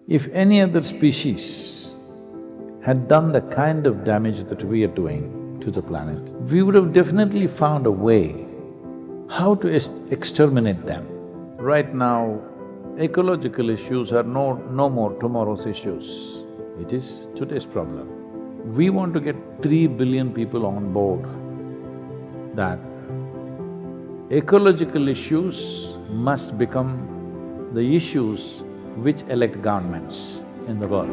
If any other species had done the kind of damage that we are doing to the planet, we would have definitely found a way how to exterminate them. Right now, ecological issues are no more tomorrow's issues. It is today's problem. We want to get 3 billion people on board that ecological issues must become the issues which elect governments in the world.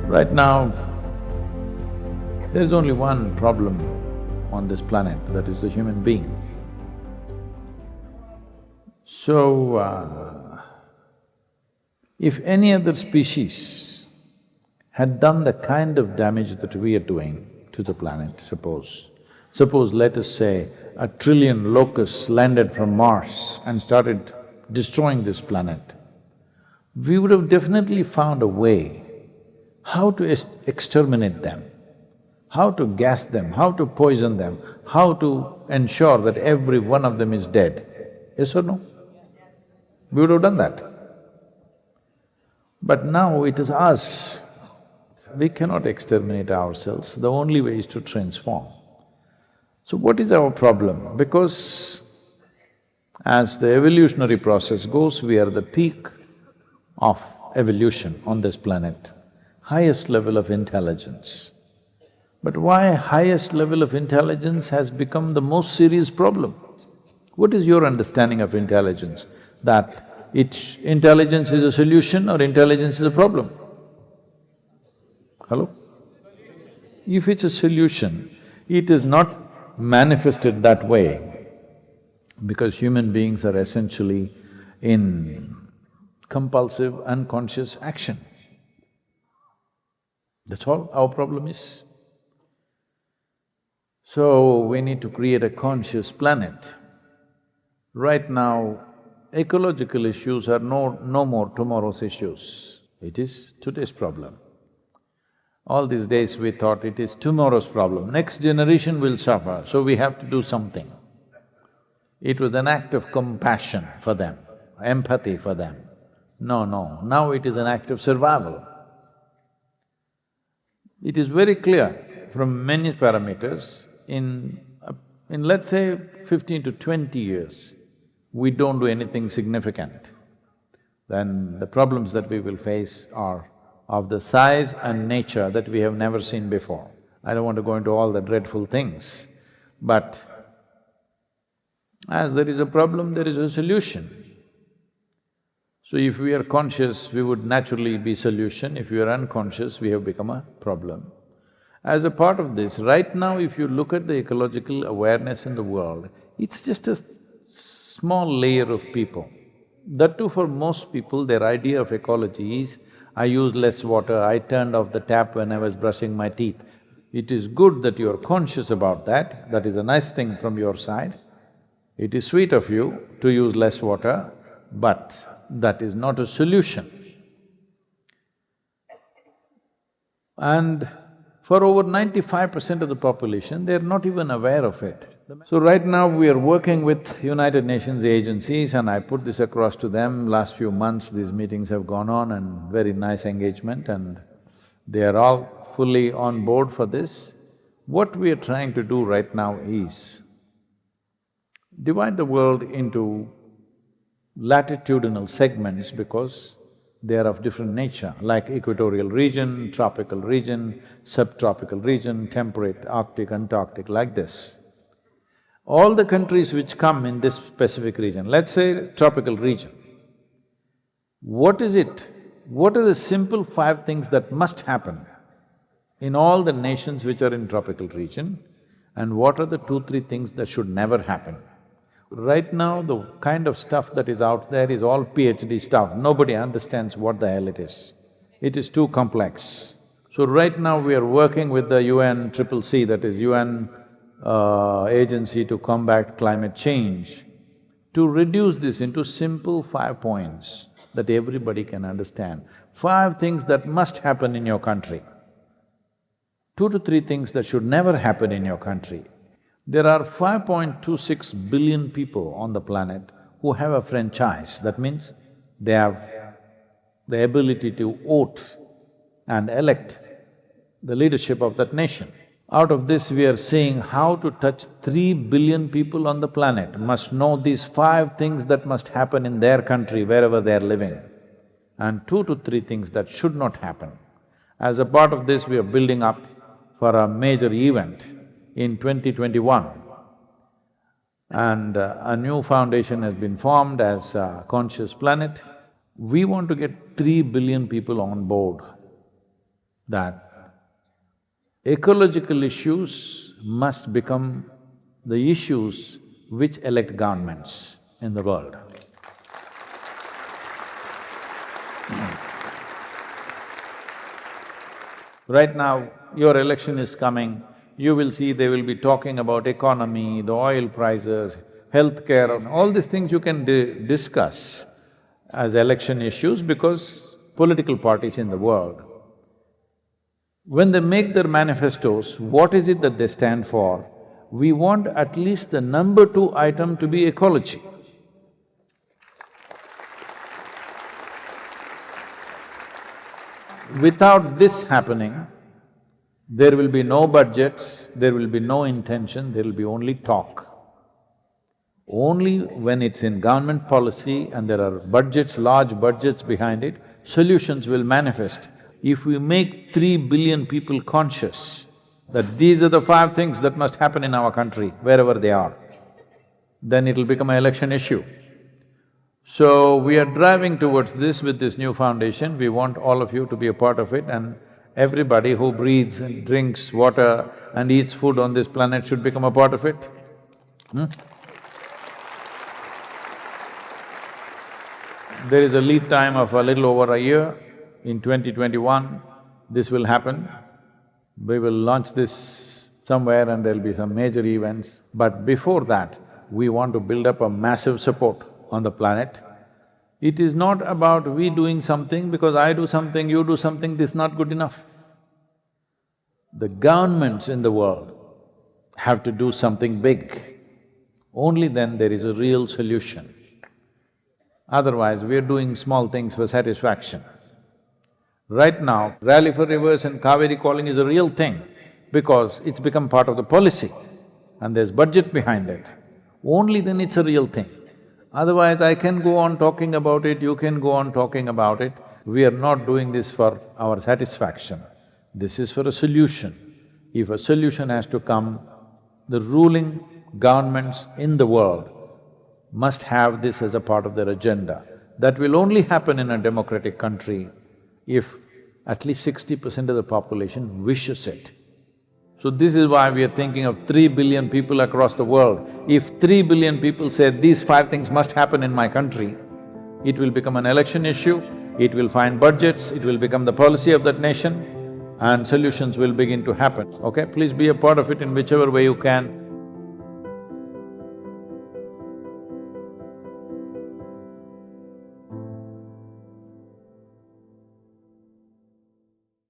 Right now, there's only one problem on this planet, that is the human being. So, if any other species had done the kind of damage that we are doing to the planet, suppose let us say 1 trillion locusts landed from Mars and started destroying this planet, we would have definitely found a way how to exterminate them, how to gas them, how to poison them, how to ensure that every one of them is dead. Yes or no? We would have done that. But now it is us. We cannot exterminate ourselves, the only way is to transform. So what is our problem? Because as the evolutionary process goes, we are the peak of evolution on this planet, highest level of intelligence. But why highest level of intelligence has become the most serious problem? What is your understanding of intelligence? That intelligence is a solution or intelligence is a problem? Hello? If it's a solution, it is not manifested that way because human beings are essentially in compulsive, unconscious action. That's all our problem is. So, we need to create a conscious planet. Right now, ecological issues are no more tomorrow's issues. It is today's problem. All these days we thought it is tomorrow's problem, next generation will suffer, so we have to do something. It was an act of compassion for them, empathy for them. No, now it is an act of survival. It is very clear from many parameters, in let's say 15 to 20 years, we don't do anything significant, then the problems that we will face are of the size and nature that we have never seen before. I don't want to go into all the dreadful things, but as there is a problem, there is a solution. So if we are conscious, we would naturally be solution. If we are unconscious, we have become a problem. As a part of this, right now if you look at the ecological awareness in the world, it's just a small layer of people. That too, for most people, their idea of ecology is, I use less water, I turned off the tap when I was brushing my teeth. It is good that you are conscious about that is a nice thing from your side. It is sweet of you to use less water, but that is not a solution. And for over 95% of the population, they're not even aware of it. So right now we are working with United Nations agencies and I put this across to them. Last few months these meetings have gone on and very nice engagement and they are all fully on board for this. What we are trying to do right now is divide the world into latitudinal segments because they are of different nature, like equatorial region, tropical region, subtropical region, temperate, Arctic, Antarctic, like this. All the countries which come in this specific region, let's say tropical region, what is it? What are the simple 5 things that must happen in all the nations which are in tropical region, and what are the 2, 3 things that should never happen? Right now, the kind of stuff that is out there is all PhD stuff, nobody understands what the hell it is. It is too complex. So right now we are working with the UNCCC, that is UN agency to combat climate change, to reduce this into simple 5 points that everybody can understand. 5 things that must happen in your country, 2 to 3 things that should never happen in your country. There are 5.26 billion people on the planet who have a franchise. That means they have the ability to vote and elect the leadership of that nation. Out of this, we are seeing how to touch 3 billion people on the planet must know these 5 things that must happen in their country wherever they are living, and 2 to 3 things that should not happen. As a part of this, we are building up for a major event in 2021. And a new foundation has been formed as Conscious Planet. We want to get 3 billion people on board that ecological issues must become the issues which elect governments in the world. Right now, your election is coming, you will see they will be talking about economy, the oil prices, healthcare, and all these things you can discuss as election issues because political parties in the world, when they make their manifestos, what is it that they stand for? We want at least the number 2 item to be ecology. Without this happening, there will be no budgets, there will be no intention, there will be only talk. Only when it's in government policy and there are budgets, large budgets behind it, solutions will manifest. If we make 3 billion people conscious that these are the 5 things that must happen in our country, wherever they are, then it'll become an election issue. So, we are driving towards this with this new foundation. We want all of you to be a part of it, and everybody who breathes and drinks water and eats food on this planet should become a part of it. There is a lead time of a little over a year. In 2021, this will happen. We will launch this somewhere and there'll be some major events. But before that, we want to build up a massive support on the planet. It is not about we doing something because I do something, you do something, this is not good enough. The governments in the world have to do something big. Only then there is a real solution. Otherwise, we are doing small things for satisfaction. Right now, Rally for Rivers and Kaveri calling is a real thing because it's become part of the policy and there's budget behind it. Only then it's a real thing. Otherwise, I can go on talking about it, you can go on talking about it. We are not doing this for our satisfaction. This is for a solution. If a solution has to come, the ruling governments in the world must have this as a part of their agenda. That will only happen in a democratic country if at least 60% of the population wishes it. So this is why we are thinking of 3 billion people across the world. If 3 billion people say, these 5 things must happen in my country, it will become an election issue, it will find budgets, it will become the policy of that nation, and solutions will begin to happen, okay? Please be a part of it in whichever way you can.